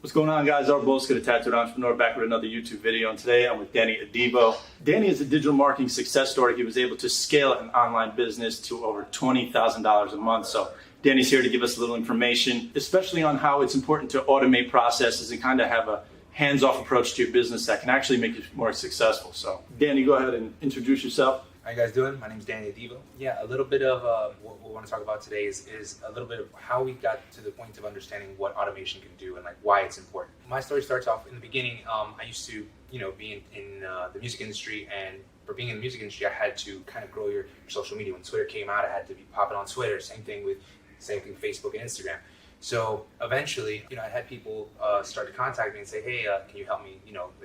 What's going on, guys? Our Boss Get a Tattooed Entrepreneur back with another YouTube video, and today I'm with Danny Adivo. Danny is a digital marketing success story. He was able to scale an online business to over $20,000 a month. So Danny's here to give us a little information, especially on how it's important to automate processes and kind of have a hands-off approach to your business that can actually make you more successful. So Danny, go ahead and introduce yourself. How you guys doing? My name is Danny Adivo. Yeah, a little bit of what we want to talk about today is a little bit of how we got to the point of understanding what automation can do and like why it's important. My story starts off in the beginning. I used to, be in the music industry, and for being in the music industry, I had to kind of grow your social media. When Twitter came out, I had to be popping on Twitter. Same thing with Facebook and Instagram. So eventually, I had people start to contact me and say, hey, can you help me,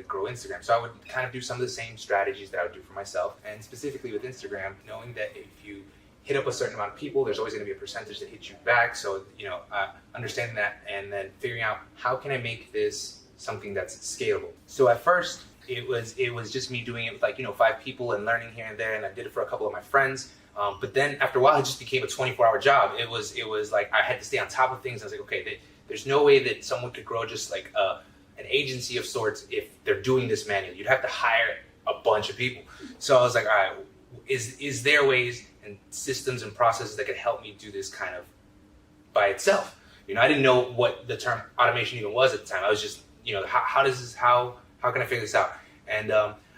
grow Instagram? So I would kind of do some of the same strategies that I would do for myself. And specifically with Instagram, knowing that if you hit up a certain amount of people, there's always going to be a percentage that hits you back. So, understanding that and then figuring out how can I make this something that's scalable. So at first, it was just me doing it with 5 people and learning here and there. And I did it for a couple of my friends. But then after a while, it just became a 24-hour job. It was like I had to stay on top of things. I was like, okay, there's no way that someone could grow just like an agency of sorts if they're doing this manually. You'd have to hire a bunch of people. So I was like, all right, is there ways and systems and processes that could help me do this kind of by itself? I didn't know what the term automation even was at the time. I was just, how can I figure this out? And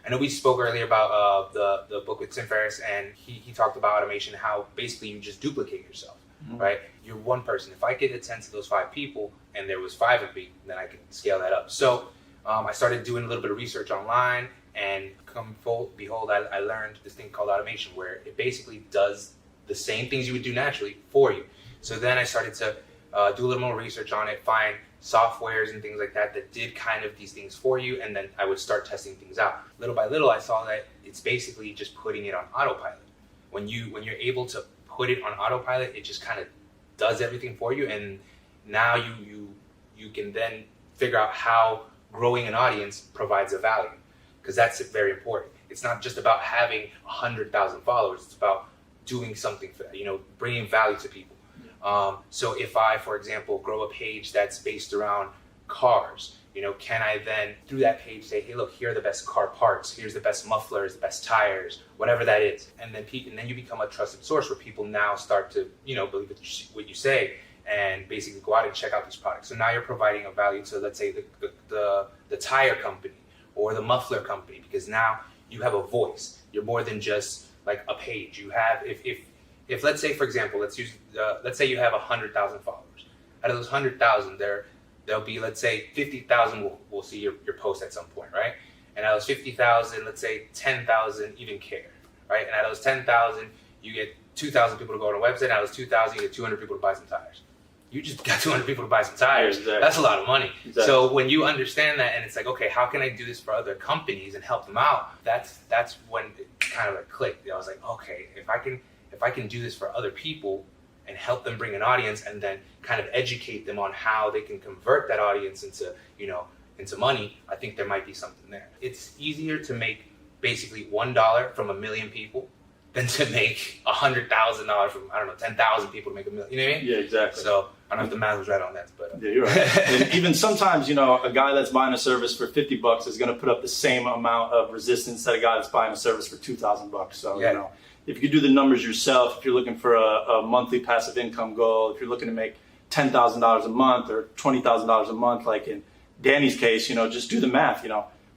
I know we spoke earlier about the book with Ferriss, and he talked about automation, how basically you just duplicate yourself, right? You're one person. If I could attend to those 5 people and there was 5 of me, then I could scale that up. So I started doing a little bit of research online, and behold, I learned this thing called automation, where it basically does the same things you would do naturally for you. So then I started to do a little more research on it, find softwares and things like that did kind of these things for you, and then I would start testing things out. Little by little, I saw that it's basically just putting it on autopilot. When you're able to put it on autopilot, it just kind of does everything for you, and now you can then figure out how growing an audience provides a value, because that's very important. It's not just about having 100,000 followers. It's about doing something for that, bringing value to people. So if I, for example, grow a page that's based around cars, can I then through that page say, hey, look, here are the best car parts, here's the best mufflers, the best tires, whatever that is. And then you become a trusted source where people now start to, believe what you say and basically go out and check out these products. So now you're providing a value to, let's say, the tire company or the muffler company, because now you have a voice. You're more than just like a page. You have, if let's say, for example, let's say you have 100,000 followers. Out of those 100,000, there'll be, let's say, 50,000 will see your post at some point, right? And out of those 50,000, let's say 10,000 even care, right? And out of those 10,000, you get 2,000 people to go on a website. And out of those 2,000, you get 200 people to buy some tires. You just got 200 people to buy some tires. Yeah, exactly. That's a lot of money. Exactly. So when you understand that, and it's like, okay, how can I do this for other companies and help them out? That's when it kind of like clicked. I was like, okay, if I can do this for other people and help them bring an audience, and then kind of educate them on how they can convert that audience into money, I think there might be something there. It's easier to make basically $1 from 1 million people than to make $100,000 from, 10,000 people to make $1 million. You know what I mean? Yeah, exactly. So I don't know if the math was right on that, but yeah, you're right. And even sometimes, a guy that's buying a service for $50 is going to put up the same amount of resistance that a guy that's buying a service for $2,000. So yeah. If you do the numbers yourself, if you're looking for a monthly passive income goal, if you're looking to make $10,000 a month or $20,000 a month, like in Danny's case, just do the math.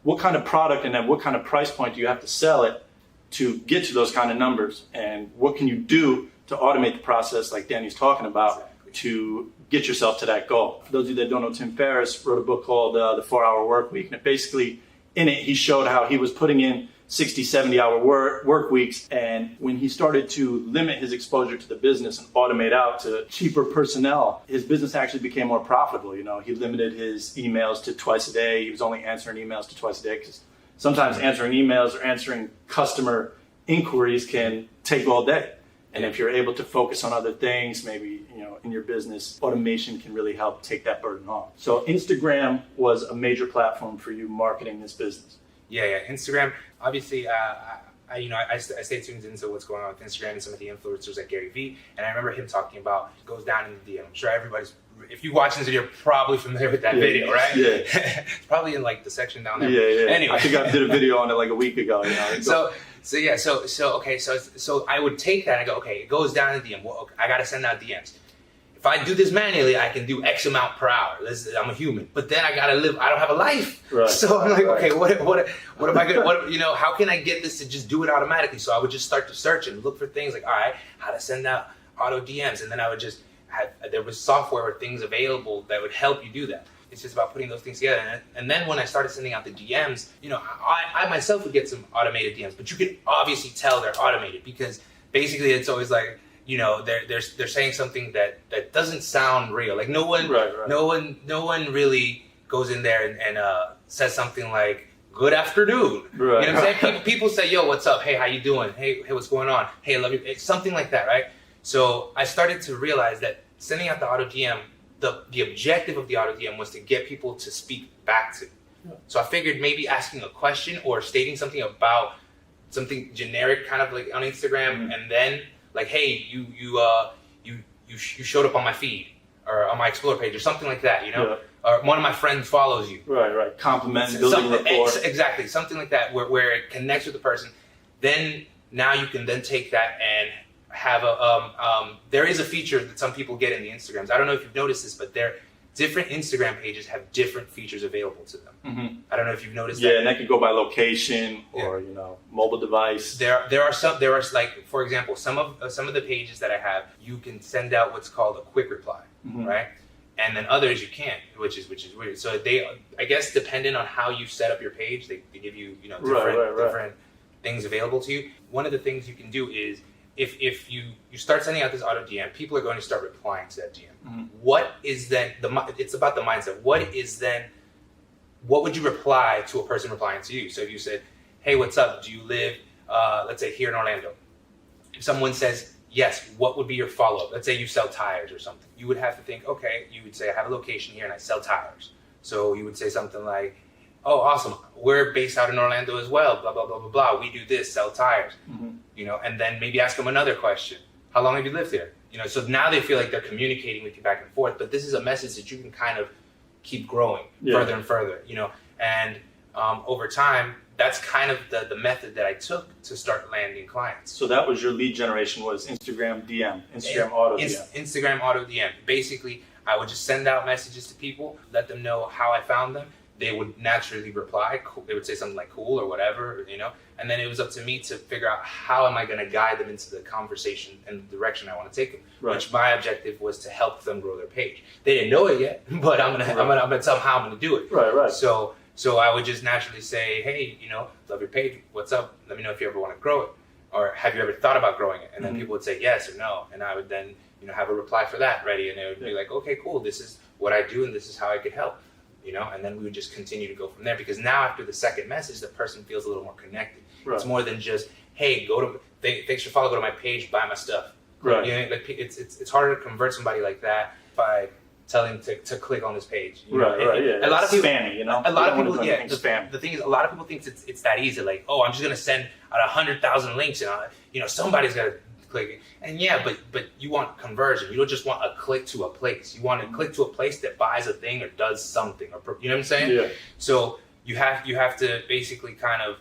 What kind of product and at what kind of price point do you have to sell it to get to those kind of numbers? And what can you do to automate the process, like Danny's talking about, to get yourself to that goal? For those of you that don't know, Tim Ferriss wrote a book called The 4-Hour Work Week. And basically, in it, he showed how he was putting in 60, 70-hour work weeks. And when he started to limit his exposure to the business and automate out to cheaper personnel, his business actually became more profitable. He limited his emails to twice a day. He was only answering emails to twice a day, because sometimes answering emails or answering customer inquiries can take all day. And if you're able to focus on other things, maybe, in your business, automation can really help take that burden off. So Instagram was a major platform for you marketing this business. Yeah. Instagram, obviously, I stay tuned into what's going on with Instagram and some of the influencers like Gary Vee, and I remember him talking about goes down in the DM. I'm sure everybody's, if you watch this video, you're probably familiar with that video, right? Yeah. It's probably in like the section down there. Yeah. Anyway, I think I did a video on it like a week ago. So I would take that and I go, okay, it goes down in the DM. Well, okay, I got to send out DMs. If I do this manually, I can do X amount per hour. I'm a human, but then I gotta live. I don't have a life, right. So I'm like, okay, what am I gonna? How can I get this to just do it automatically? So I would just start to search and look for things like, all right, how to send out auto DMs, and then I would just there was software or things available that would help you do that. It's just about putting those things together. And then when I started sending out the DMs, I myself would get some automated DMs, but you can obviously tell they're automated because basically it's always like, they're saying something that doesn't sound real. Like no one really goes in there and says something like "Good afternoon." Right. You know what I'm saying? People say, "Yo, what's up? Hey, how you doing? Hey, what's going on? Hey, I love you." It's something like that, right? So I started to realize that sending out the auto DM, the objective of the auto DM was to get people to speak back to. Yeah. So I figured maybe asking a question or stating something about something generic, kind of like on Instagram, and then like, hey, you showed up on my feed or on my Explore page or something like that, or one of my friends follows you. Right. Compliment, building rapport. Exactly, something like that where it connects with the person. Then now you can then take that and have there is a feature that some people get in the Instagrams. I don't know if you've noticed this, but different Instagram pages have different features available to them. Mm-hmm. I don't know if you've noticed that. Yeah, and that could go by location or mobile device. There are like, for example, some of the pages that I have, you can send out what's called a quick reply, right? And then others you can't, which is weird. So I guess depending on how you set up your page, they give you different things available to you. One of the things you can do is if you start sending out this auto DM, people are going to start replying to that DM. What is then it's about the mindset. What would you reply to a person replying to you? So if you said, "Hey, what's up? Do you live, let's say here in Orlando?" If someone says yes, what would be your follow-up? Let's say you sell tires or something. You would have to think, okay, you would say, "I have a location here and I sell tires." So you would say something like, "Oh, awesome. We're based out in Orlando as well, blah, blah, blah, blah, blah. We do this, sell tires." And then maybe ask them another question. "How long have you lived here?" So now they feel like they're communicating with you back and forth, but this is a message that you can kind of keep growing further and further, and over time, that's kind of the method that I took to start landing clients. So that was your lead generation, was Instagram DM, Instagram auto DM. Instagram auto DM. Basically, I would just send out messages to people, let them know how I found them. They would naturally reply. They would say something like "cool" or whatever, and then it was up to me to figure out how am I going to guide them into the conversation and the direction I want to take them. Right. Which my objective was to help them grow their page. They didn't know it yet, but I'm gonna tell them how I'm gonna do it. Right. So I would just naturally say, "Hey, love your page. What's up? Let me know if you ever want to grow it, or have you ever thought about growing it?" And then people would say yes or no, and I would then have a reply for that ready, and it would be like, "Okay, cool. This is what I do, and this is how I could help." And then we would just continue to go from there, because now after the second message, the person feels a little more connected. Right. It's more than just, "Hey, thanks for following, go to my page, buy my stuff." Right. It's harder to convert somebody like that by telling to click on this page. Right. Yeah. A lot of people, spammy, A lot of people, spam. The thing is, a lot of people think it's that easy. Like, "Oh, I'm just gonna send out 100,000 links, and somebody's gotta click it." And but you want conversion. You don't just want a click to a place. You want a click to a place that buys a thing or does something, or you know what I'm saying? Yeah. So you have to basically kind of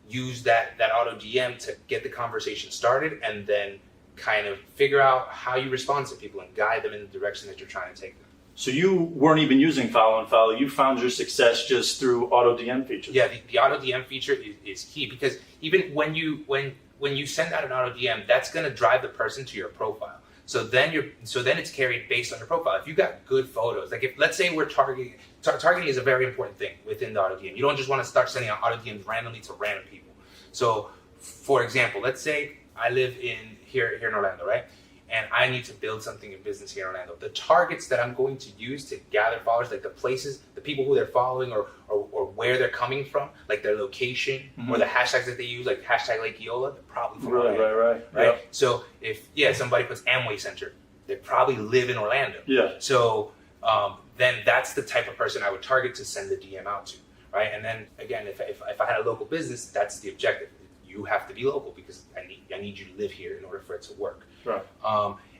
use that auto DM to get the conversation started, and then kind of figure out how you respond to people and guide them in the direction that you're trying to take them. So you weren't even using follow and follow. You found your success just through auto DM features. Yeah, the auto DM feature is key, because even when you send out an auto DM, that's going to drive the person to your profile. So then it's carried based on your profile. If you got good photos, like let's say we're targeting is a very important thing within the auto DM. You don't just want to start sending out auto DMs randomly to random people. So, for example, let's say I live here in Orlando, right? And I need to build something in business here in Orlando. The targets that I'm going to use to gather followers, like the places, the people who they're following, or where they're coming from, like their location, or the hashtags that they use, like hashtag Lake Eola, they're probably from Orlando. Right. Yep. So if somebody puts Amway Center, they probably live in Orlando. Yeah. So then that's the type of person I would target to send the DM out to, right? And then again, if I had a local business, that's the objective. you have to be local because I need you to live here in order for it to work. Right.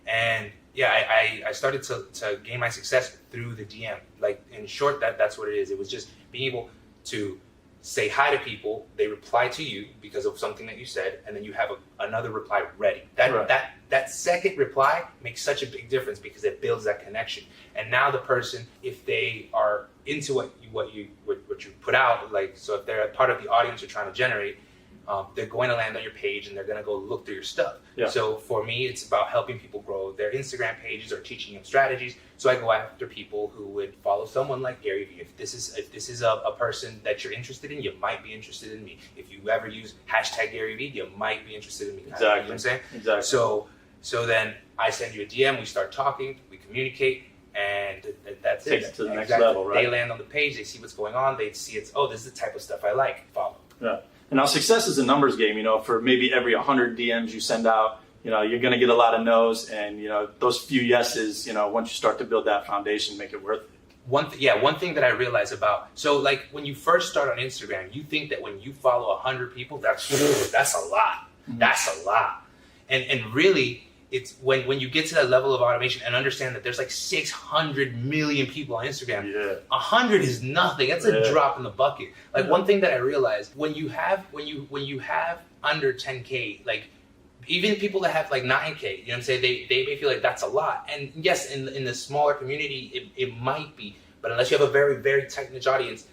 And yeah, I started to gain my success through the DM. Like in short, that's what it is. It was just being able to say hi to people, they reply to you because of something that you said, and then you have another reply ready. That second reply makes such a big difference because it builds that connection. And now the person, if they are into what you put out, like, so if they're a part of the audience you're trying to generate, they're going to land on your page and they're going to go look through your stuff. Yeah. So for me, it's about helping people grow their Instagram pages or teaching them strategies. So I go after people who would follow someone like Gary Vee. If this is a person that you're interested in, you might be interested in me. If you ever use #Gary Vee, you might be interested in me. Exactly. You know what I'm saying? Exactly. So then I send you a DM, we start talking, we communicate, and that's Takes it. it to the next level, right? They land on the page, they see what's going on, they see this is the type of stuff I like, follow. Yeah. And now success is a numbers game. For maybe every 100 DMs you send out, you're going to get a lot of no's, and those few yeses, once you start to build that foundation, make it worth it. One thing that I realized about, so like when you first start on Instagram, you think that when you follow 100 people, that's a lot. Mm-hmm. That's a lot. And really, it's when you get to that level of automation and understand that there's like 600 million people on Instagram. Yeah. 100 is nothing. That's a drop in the bucket. Like one thing that I realized, when you have under 10K, like even people that have like 9K, you know what I'm saying? They may feel like that's a lot. And yes, in the smaller community, it might be, but unless you have a very, very tight niche audience,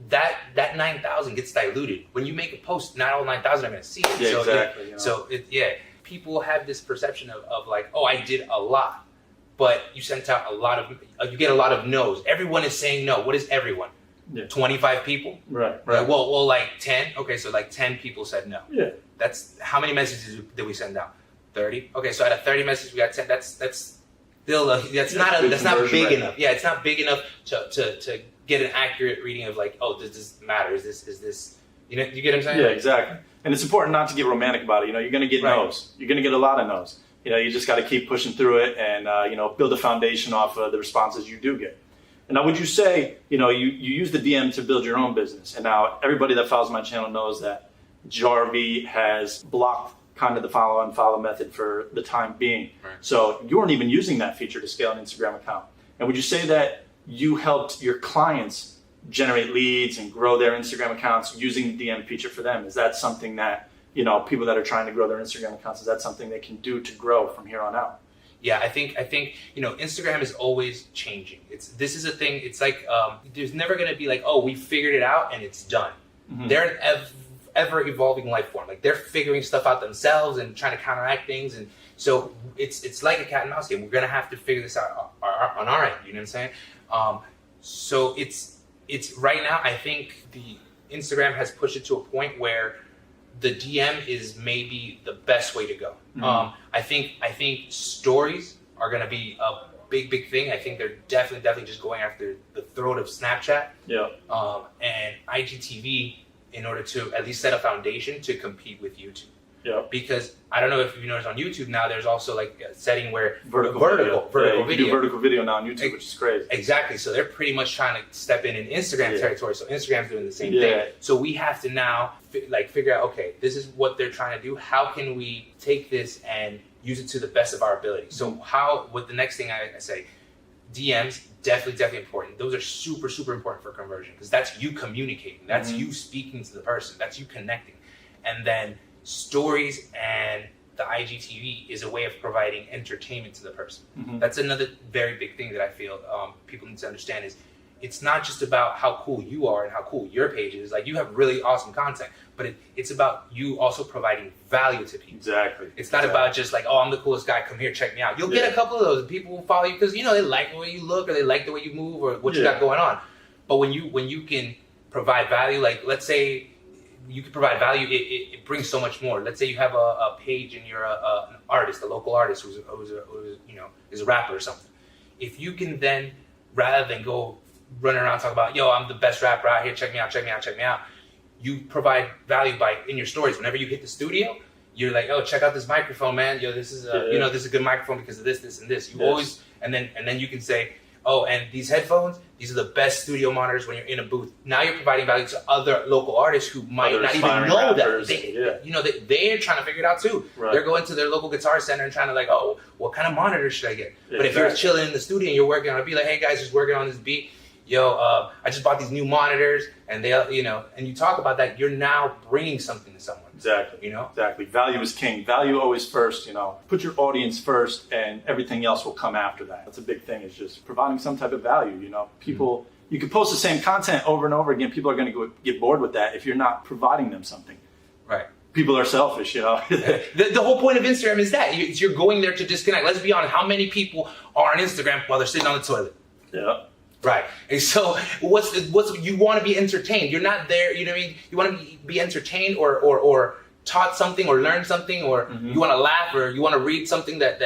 that 9,000 gets diluted. When you make a post, not all 9,000 are going to see it. Yeah, so exactly. People have this perception of like, oh, I did a lot, but you sent out you get a lot of no's. Everyone is saying no. What is everyone? Yeah. 25 people? Right. Well, like 10. Okay, so like 10 people said no. Yeah. That's how many messages did we send out? 30. Okay, so out of 30 messages we got 10. That's still that's not big enough. Yeah, it's not big enough to get an accurate reading of like, oh, does this matter? Is this you get what I'm saying? Yeah, exactly. And it's important not to get romantic about it. You're going to get no's. You're going to get a lot of no's. You just got to keep pushing through it and build a foundation off of the responses you do get. And now, would you say you use the DM to build your own business? And now everybody that follows my channel knows that Jarvie has blocked kind of the follow unfollow method for the time being. Right. So you weren't even using that feature to scale an Instagram account. And would you say that you helped your clients generate leads and grow their Instagram accounts using the DM feature for them? Is that something that, people that are trying to grow their Instagram accounts, is that something they can do to grow from here on out? Yeah, I think Instagram is always changing. This is a thing. It's like there's never going to be like, oh, we figured it out and it's done. Mm-hmm. They're an ever evolving life form. Like they're figuring stuff out themselves and trying to counteract things, and so it's like a cat and mouse game. We're going to have to figure this out on our end. You know what I'm saying? So it's right now, I think the Instagram has pushed it to a point where the DM is maybe the best way to go. Mm-hmm. I think stories are going to be a big thing. I think they're definitely just going after the throat of Snapchat. Yeah. And IGTV in order to at least set a foundation to compete with YouTube. Yeah. Because I don't know if you noticed on YouTube now, there's also like a setting where vertical video. You do vertical video now on YouTube, which is crazy. Exactly. So they're pretty much trying to step in Instagram territory. So Instagram's doing the same thing. So we have to now figure out, okay, this is what they're trying to do. How can we take this and use it to the best of our ability? So the next thing I say, DMs, definitely important. Those are super important for conversion because that's you communicating. That's you speaking to the person. That's you connecting. And then stories and the IGTV is a way of providing entertainment to the person. Mm-hmm. That's another very big thing that I feel people need to understand is it's not just about how cool you are and how cool your page is. Like you have really awesome content, but it's about you also providing value to people. Exactly. It's not about just like, oh, I'm the coolest guy, come here, check me out. You'll get a couple of those. People will follow you because they like the way you look or they like the way you move or what you got going on. But when you can provide value, like let's say you can provide value, it brings so much more. Let's say you have a page and you're an artist, a local artist who's is a rapper or something. If you can then, rather than go running around talking about, yo, I'm the best rapper out here, check me out, you provide value by in your stories. Whenever you hit the studio, you're like, oh, check out this microphone, man. Yo, this is this is a good microphone because of this, and this. You always and then you can say, oh, and these headphones, these are the best studio monitors when you're in a booth. Now you're providing value to other local artists who might not even know rappers, that. They're trying to figure it out too. Right. They're going to their local guitar center and trying to like, oh, what kind of monitor should I get? Yeah, but if you're chilling in the studio and you're working on it, be like, hey guys, just working on this beat. Yo, I just bought these new monitors, and they, and you talk about that. You're now bringing something to someone. Exactly. Exactly. Value is king. Value always first. Put your audience first, and everything else will come after that. That's a big thing. Is just providing some type of value. People. You can post the same content over and over again. People are going to get bored with that if you're not providing them something. Right. People are selfish. The whole point of Instagram is that you're going there to disconnect. Let's be honest. How many people are on Instagram while they're sitting on the toilet? Yeah. Right. And so what's you want to be entertained. You're not there, you know what I mean? You want to be entertained or taught something or learned something, or you want to laugh, or you want to read something that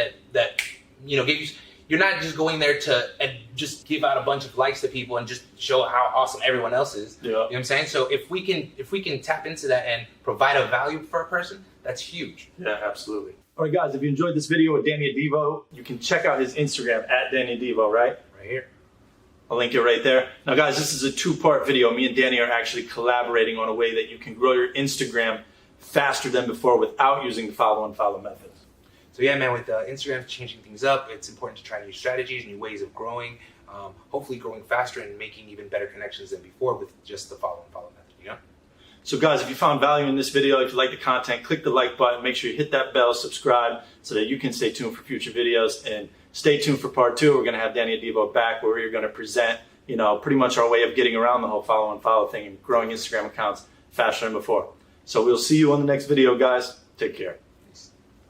give you. You're not just going there to just give out a bunch of likes to people and just show how awesome everyone else is. Yeah. You know what I'm saying? So if we can tap into that and provide a value for a person, that's huge. Yeah, absolutely. All right, guys, if you enjoyed this video with Danny Adivo, you can check out his Instagram at Danny Adivo, right? Right here. I'll link it right there. Now, guys, this is a two-part video. Me and Danny are actually collaborating on a way that you can grow your Instagram faster than before without using the follow methods. So yeah, man, with Instagram changing things up, it's important to try new strategies, new ways of growing, hopefully growing faster and making even better connections than before with just the follow method, So guys, if you found value in this video, if you like the content, click the like button, make sure you hit that bell, subscribe, so that you can stay tuned for future videos, and stay tuned for part 2. We're going to have Danny Adivo back, where we're going to present, pretty much our way of getting around the whole follow thing and growing Instagram accounts faster than before. So we'll see you on the next video, guys. Take care.